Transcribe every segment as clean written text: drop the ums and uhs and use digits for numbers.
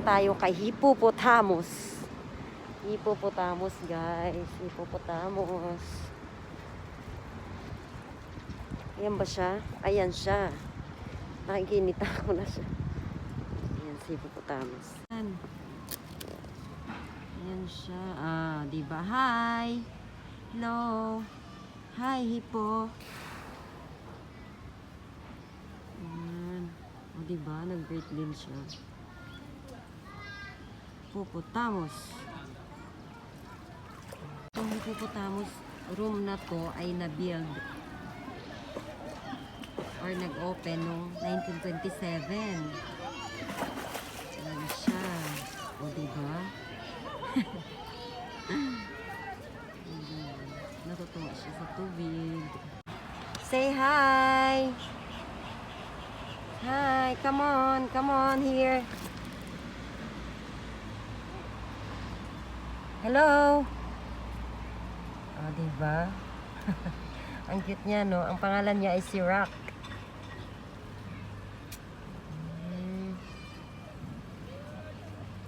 naman tayo kay Hippopotamus. Hippopotamus, guys. Hippopotamus. Ayan ba siya? Ayan siya. Nakikinita ko na siya. Ayan si Hippopotamus. Ayan siya. Ah, diba? Hi! Hello! Hi, Hippo! Ayan. O, diba? Nag-great din siya. Hippopotamus. Itong Hippopotamus room na to ay na-build or nag-open noong 1927. Ayan siya. O, diba? Natutuwa siya sa tubig. Say hi! Hi! Come on! Come on here! Hello! O, diba? Ang cute niya, no? Ang pangalan niya ay si Rock.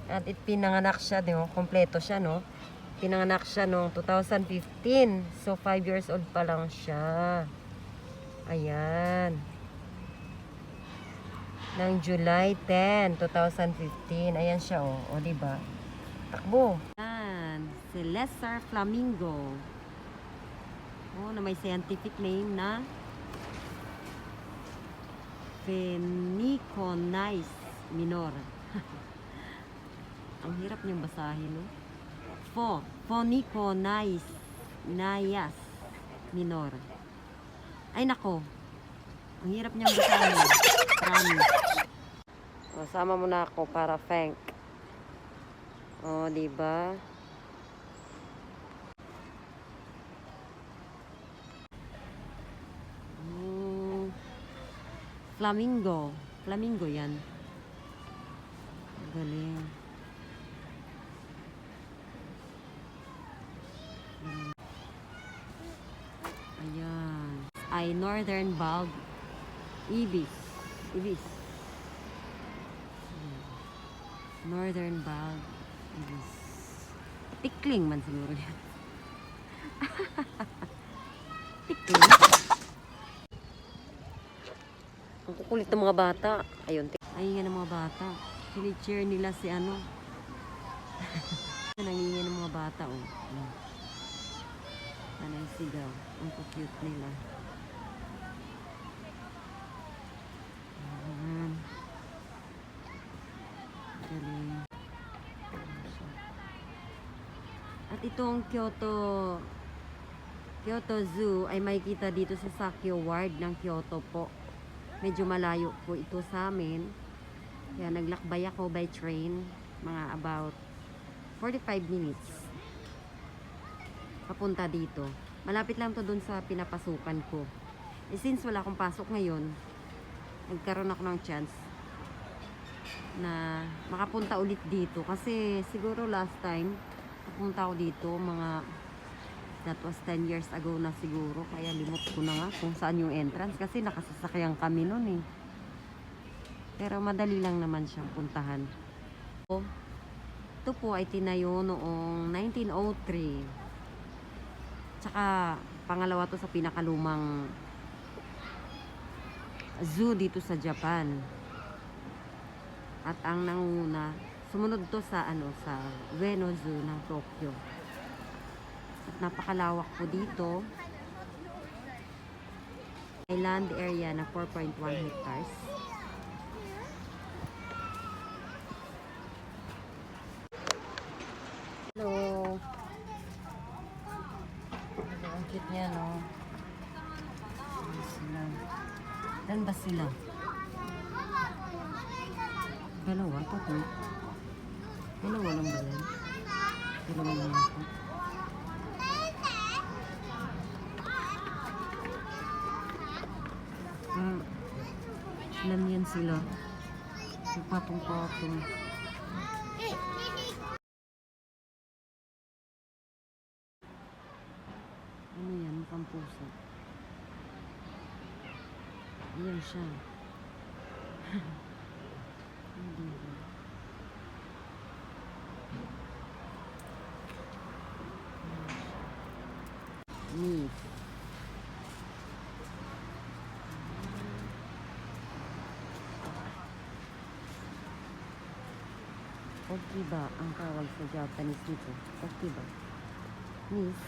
At pinanganak siya, di mo? Kompleto siya, no? Pinanganak siya noong 2015. So, 5 years old pa lang siya. Ayan. Ng July 10, 2015. Ayan siya, oh. O, diba? Takbo. Ayan. Celesar Flamingo. Oh, na may scientific name na Phoeniconias minor. Ang hirap niyang basahin, no? Phoeniconias minor. Ay, nako. Ang hirap niyang basahin. Promise. O, sama mo na ako para thank. O, diba? Flamingo. Flamingo yan. Galing. Ayan. Ay northern bulb ibis. Ibis. Northern bulb ibis. Tikling man siguro yan. Tikling. Ang kukulit ng mga bata. Ayun. Ayun ng mga bata. Sini-cheer nila si ano. Nangingin ng mga bata, oh. Anay sigaw. Ang cute nila. Galing. At itong Kyoto Zoo ay makikita dito sa Sakyo Ward ng Kyoto po. Medyo malayo po ito sa amin. Kaya naglakbay ako by train. Mga about 45 minutes. Papunta dito. Malapit lang to dun sa pinapasukan ko. Eh, since wala akong pasok ngayon, nagkaroon ako ng chance na makapunta ulit dito. Kasi siguro last time, napunta ako dito mga that was 10 years ago na siguro. Kaya limot ko na nga kung saan yung entrance. Kasi nakasasakyan kami nun eh. Pero madali lang naman siyang puntahan. Ito po ay tinayo noong 1903. Tsaka pangalawa to sa pinakalumang zoo dito sa Japan. At ang nanguna, sumunod to sa sa Ueno Zoo ng Tokyo. At napakalawak po dito. May land area na 4.1 hectares. Hello. Ang cute niya, no? Dan ba sila? Dalawa, tatlo. Dalawa lang ba yan? Dalawa lang ako. Ilan yan sila? Patong-patong. Ano yan? Pampuso. Ayan siya. Okiba ang tawag sa Japanese nito. Okiba. Miss.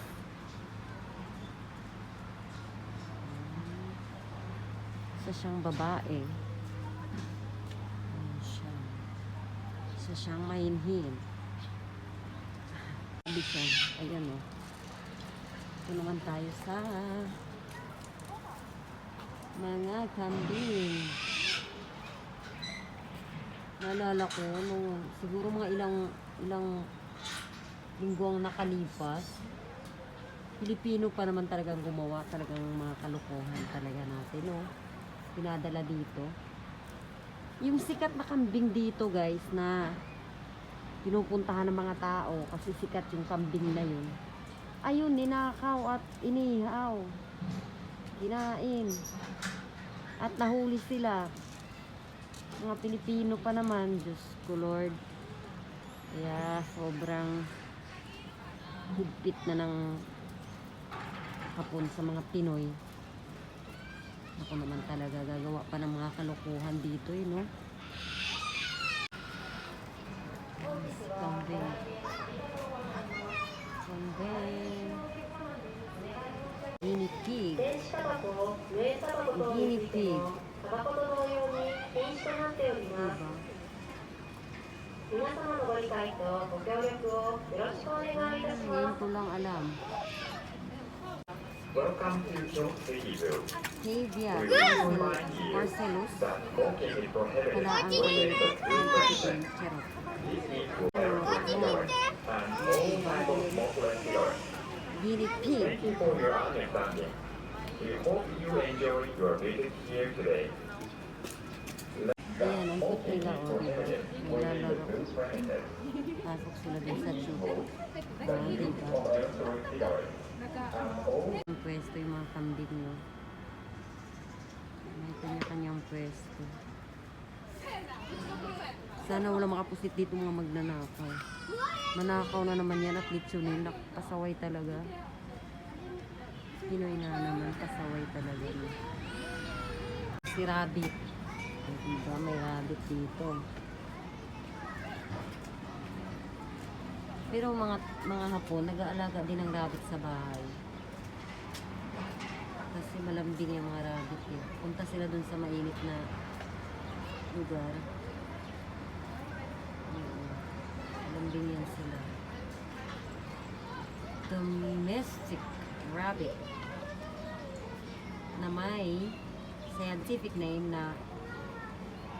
Isa siyang babae. Ayan siya. Isa siyang mainhin. Sabi siya. Ayan o. Ito naman tayo sa mga kambing. Naalala ko, siguro mga ilang linggo ang nakalipas, Pilipino pa naman talagang gumawa, talagang mga kalokohan talaga natin, no? Pinadala dito. Yung sikat na kambing dito, guys, na pinupuntahan ng mga tao kasi sikat yung kambing na yun. Ayun, ninakaw at inihaw. Kinain. At nahuli sila. Mga Pilipino pa naman, Diyos ko Lord. Kaya sobrang higpit na ng hapon sa mga Pinoy. Ako naman talaga gagawa pa ng mga kalokohan dito, no? Kambing. Kambing. Guinea pig. Guinea pig. Diba? 皆様のご理解とご協力をよろしくお願いいたし Ngayon ます。 ko lang alam. Welcome to Kyoto. Cavia. Marcellus. That smoking is prohibited. Kailangan ko Within yung the three residents. charot. This is for every cigarette and all types of smokeless cigarettes. Guinea pig. Thank you for your understanding. We hope you enjoy your visit here today. Ayan, ang cute nila, oh, diba? Naglalaro. This premises. Pasok sila din sa tube. Diba? Electronic cigarettes. And all Ang pwesto yung mga kambing, no? May kanya-kanyang pwesto. Sana wala makapusit dito mga magnanakaw. Manakaw na naman yan at litsunin. Pasaway talaga. Pinoy na naman, pasaway talaga. No? Si Rabbit. Ay, diba? May rabbit dito. Pero mga Hapon, nag-aalaga din ng rabbit sa bahay. Kasi malambing yung mga rabbit eh. Punta sila dun sa mainit na lugar. Malambing yan sila. Domestic rabbit na may scientific name na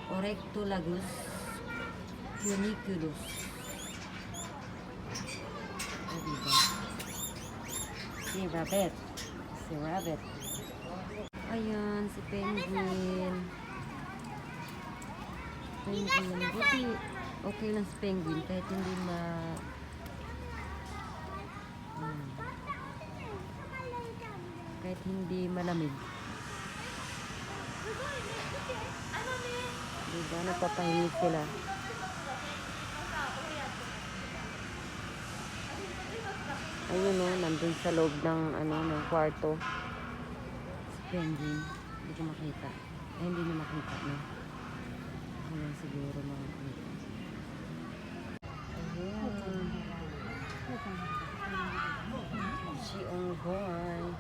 Oryctolagus funiculus. Diba? Si rabbit. Si rabbit. Ayan, si penguin. Penguin. Buti, okay lang si penguin kahit hindi kahit hindi malamig. Diba? Nagpapahingi sila. Ayun o, nandun sa loob ng, ng kwarto. Si penguin. Hindi ko makita. Ay, hindi na makita, no? Ako lang siguro makita. Ayun. Si Onggoy.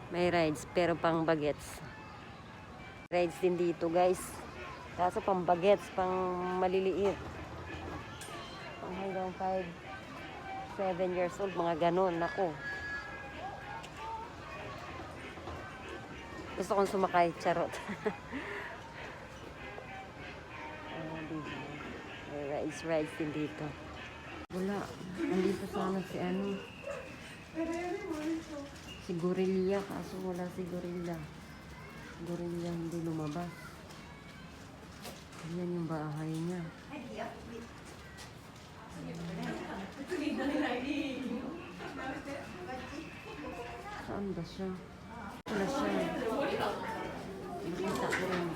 May rides, pero pang bagets. Rides din dito, guys. Kaso pang bagets, pang maliliit. Pang hanggang 7 years old, mga ganon. Ako. Gusto kong sumakay, charot. Diba? May rides din dito. Wala. Nandito sana si si gorilla, kaso wala si gorilla. Gorilla hindi lumabas. Yan yung bahay niya. Saan ba siya? Wala siya. Nakita ko rin.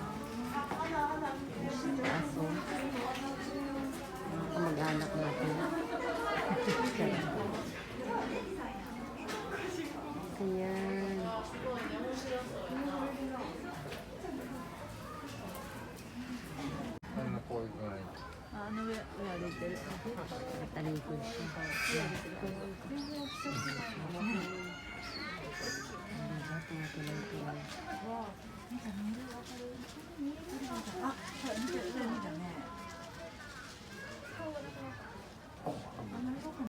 Aso. Mga kamag-anak natin. Ayan. Bacon siya.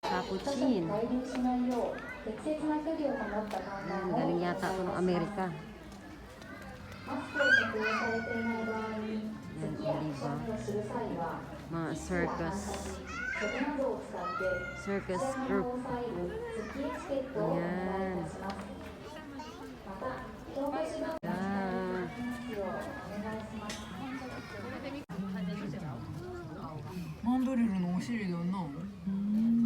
Cappuccino. 滞留しないよう適切な距離を保った看板 Yan, を galing yata ito ng Amerika. マスクを着用されていない場合に Yan, 咳やくしゃ oliva. みをする際は Mga 手 circus. などを使って Circus くしゃみ group. を抑える咳エチケットをお願いいたしますまた教科書など Yan. のお願いします マンドリルのお尻どんなの？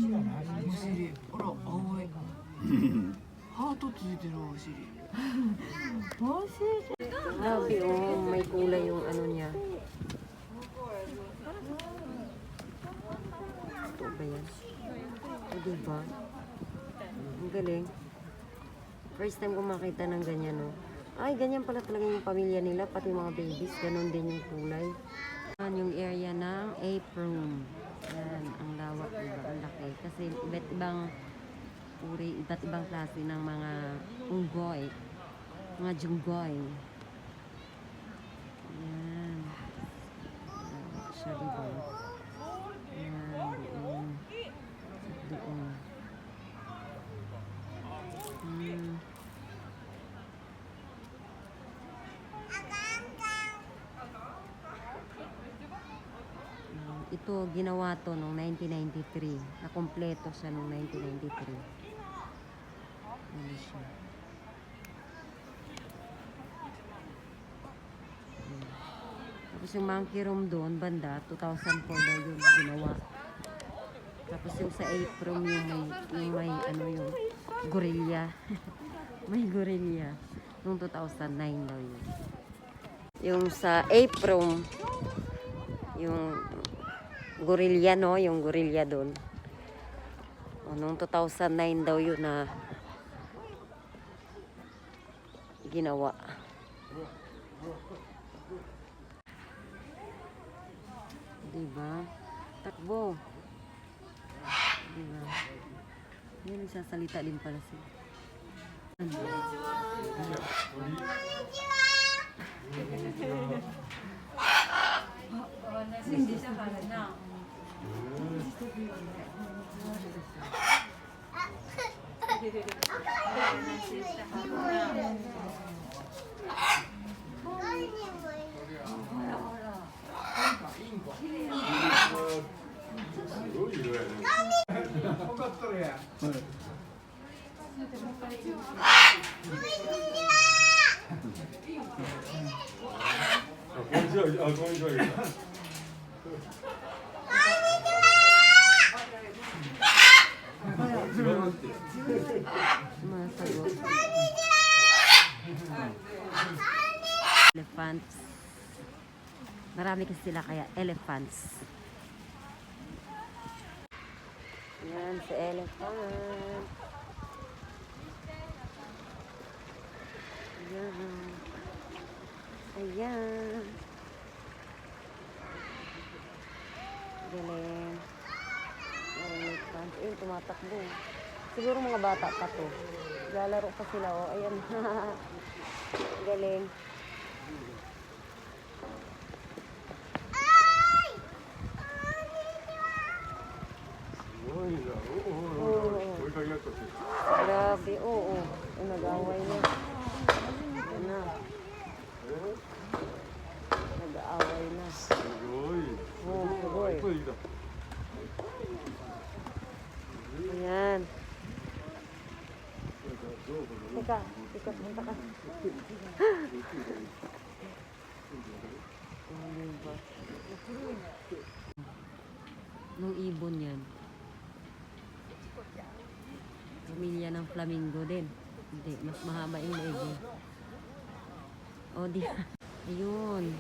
お尻、あら、青い。ハートついてるお尻。 Grabe, oh, may kulay yung ano niya. Ito ba yan? O, diba? Ang galing. First time ko makita ng ganyan, no? Ay, ganyan pala talaga yung pamilya nila, pati mga babies. Ganon din yung kulay. Yan yung area ng ape room. Yan, ang lawak, diba? Ang laki. Kasi iba't ibang uri, iba't ibang klase ng mga unggoy. Mga junggoy. Yan. Lawak siya, diba? Yan, doon. Doon. Ito, ginawa to noong 1993. Nakompleto siya noong 1993. Ano siya. Tapos yung monkey room doon, banda, 2004 daw yung ginawa. Tapos yung sa ape room, yung may ano yung gorilla. May gorilla. Noong 2009 daw yun. Yung sa ape room, yung gorilla, no? Yung gorilla doon. O, noong 2009 daw yun na ginawa. Diba? Takbo. Diba? Yan, nagsasalita din pala siya. Masagot. Elephants. Marami kasi sila kaya elephants. Yan si elephant. Ayan. Ayan. Galing. Elephant. Ayun, tumatakbo. Siguro mga bata pa to. Lalaro pa sila, oh. Ayan. Galing. Grabe, oo. Nag-away na. Ayan na. Nag-away na. Oo, sugoy. Ayan. Teka, punta ka. Nung ibon yan. Pamilya ng flamingo din. Hindi, mas mahaba yung leeg. O, di. Ayun.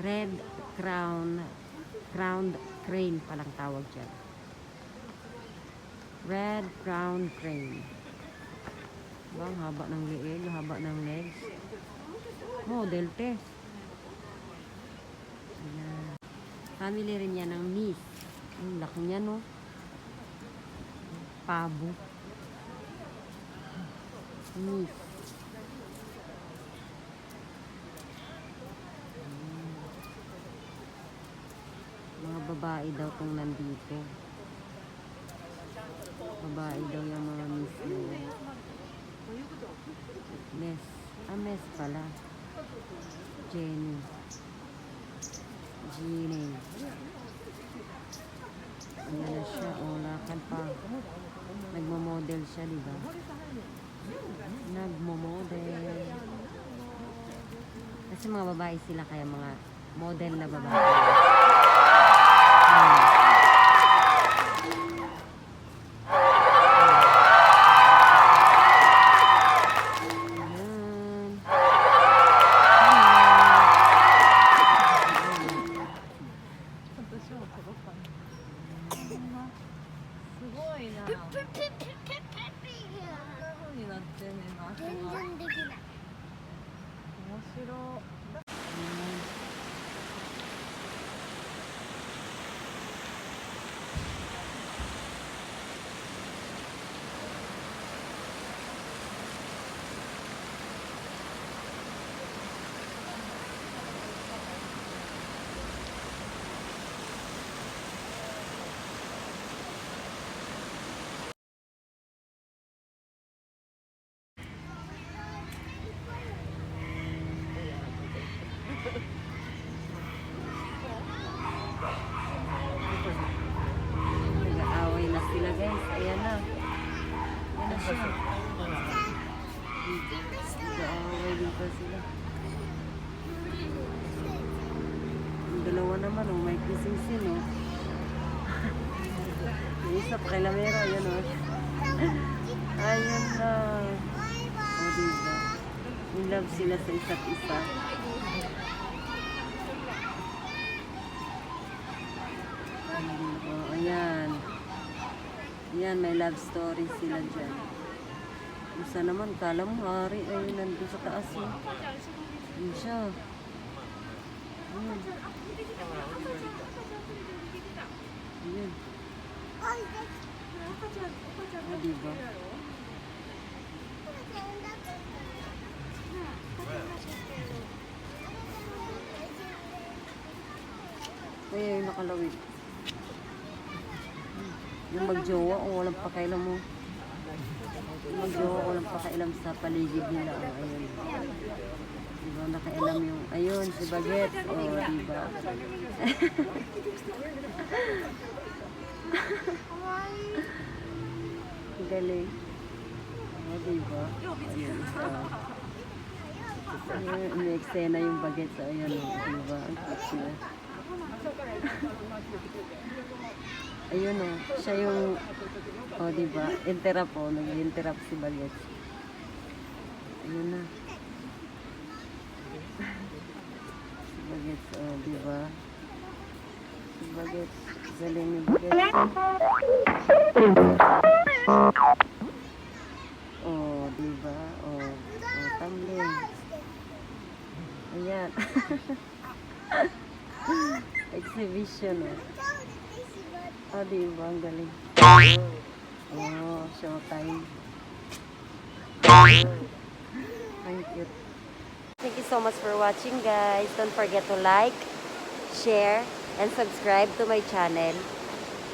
Red crowned crane palang tawag dyan. Red crowned crane. Diba, ang haba ng leeg, haba ng legs. Model test. Ayan. Family rin yan ng Miss. Ang laki niya, no? Pabo. Miss. Mga babae daw tong nandito. Babae daw yung mga miss na yan. Miss. Miss pala. Jenny. Jenny. Ayan na siya. O, lakad pa. Nagmo-model siya, di ba? Nagmo-model. Kasi mga babae sila, kaya mga model na babae. Nag-aaway na sila, guys. Ayan na. Ayan na siya. Nag-aaway din pa sila. Yung dalawa naman, oh, may kissing scene, oh. Yung isa pa kay Lamera, ayan, oh. Ayan na. O, diba? In love sila sa isa't isa. Oh, ayan. Ayan, may love story sila dyan. Isa naman, kala mo, hari, ayun, nandun sa taas, eh. Yun siya. Ayan. Ayan. O, diba? Ay, nakalawit. Yung magjowa, o walang pakailan mo. Yung magjowa, walang pakailan sa paligid nila. O, ayun. Diba, nakailam yung, ayun, si Baguette. O, diba? Galing. O, diba? Ayun, isa. Ayun, may eksena yung Baguette. So, ayun, o, diba? Ang cute niya. Ayun, o. Siya yung, o, diba? Interrupt, o. Nag-interrupt si Baguette. Ayun na. Si Baguette, o, diba? Si Baguette. Galing ni Baguette. Oh, diba? Oh, tumbling. Ayan. Exhibition, oh. Oh, diba? Ang galing. Oh, showtime. Ang cute. Thank you so much for watching, guys. Don't forget to like, share, and subscribe to my channel.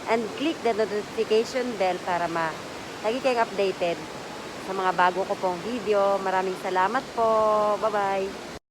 And click the notification bell para lagi kayong updated sa mga bago ko pong video. Maraming salamat po. Bye-bye.